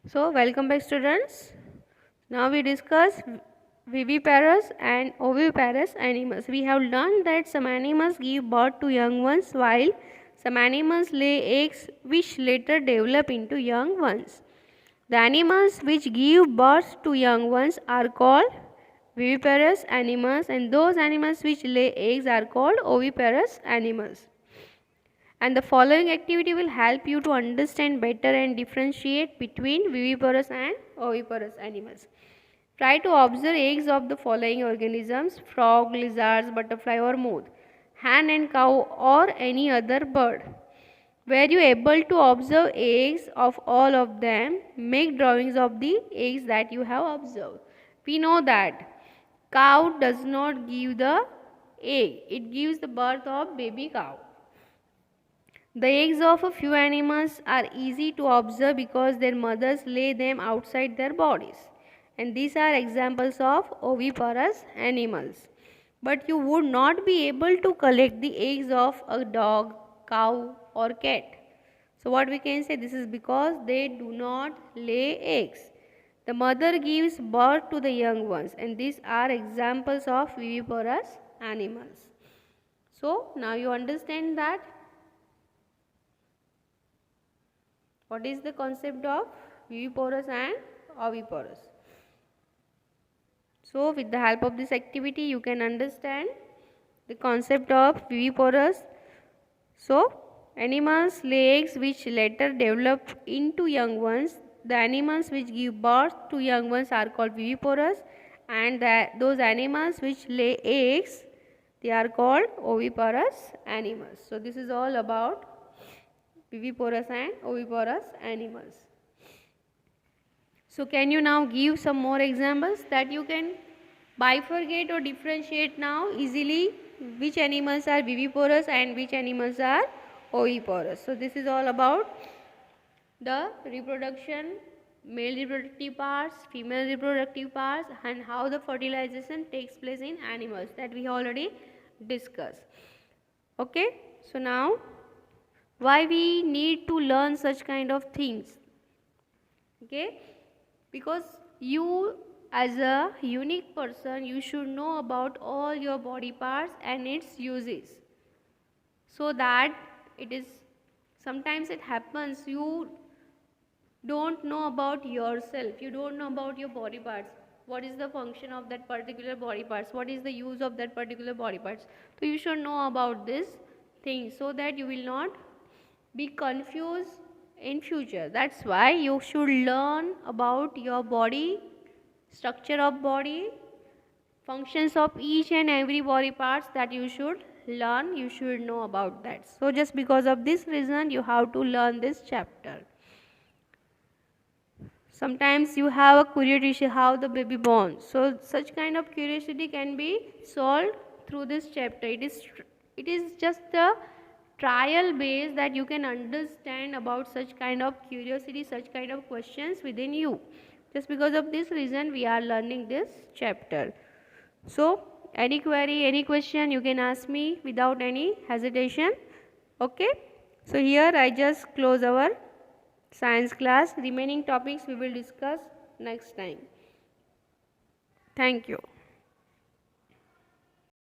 So welcome back students. Now we discuss viviparous and oviparous animals. We have learned that some animals give birth to young ones while some animals lay eggs which later develop into young ones. The animals which give birth to young ones are called viviparous animals and those animals which lay eggs are called oviparous animals. And the following activity will help you to understand better and differentiate between viviparous and oviparous animals. Try to observe eggs of the following organisms: frog, lizards, butterfly or moth, hen and cow or any other bird. Were you able to observe eggs of all of them? Make drawings of the eggs that you have observed. We know that cow does not give the egg, it gives the birth of baby cow. The eggs of a few animals are easy to observe because their mothers lay them outside their bodies. And these are examples of oviparous animals. But you would not be able to collect the eggs of a dog, cow or cat. So what we can say, this is because they do not lay eggs. The mother gives birth to the young ones and these are examples of viviparous animals. So now you understand that what is the concept of viviparous and oviparous. So with the help of this activity you can understand the concept of viviparous. So animals lay eggs which later develop into young ones. The animals which give birth to young ones are called viviparous and those animals which lay eggs, they are called oviparous animals. So this is all about viviparous and oviparous animals. So can you now give some more examples that you can bifurcate or differentiate now easily which animals are viviparous and which animals are oviparous. So this is all about the reproduction, male reproductive parts, female reproductive parts and how the fertilization takes place in animals that we already discussed. Okay, so now why we need to learn such kind of things? Okay, because you as a unique person, you should know about all your body parts and its uses, so that it is, sometimes it happens you don't know about yourself, you don't know about your body parts, what is the function of that particular body parts, what is the use of that particular body parts. So you should know about this thing so that you will not be confused in future. That's why you should learn about your body, structure of body, functions of each and every body parts that you should learn, you should know about that. So just because of this reason you have to learn this chapter. Sometimes you have a curiosity how the baby born, so such kind of curiosity can be solved through this chapter. It is just a trial base that you can understand about such kind of curiosity, such kind of questions within you. Just because of this reason we are learning this chapter. So any query, any question you can ask me without any hesitation. Okay, so here I just close our science class. Remaining topics we will discuss next time. Thank you.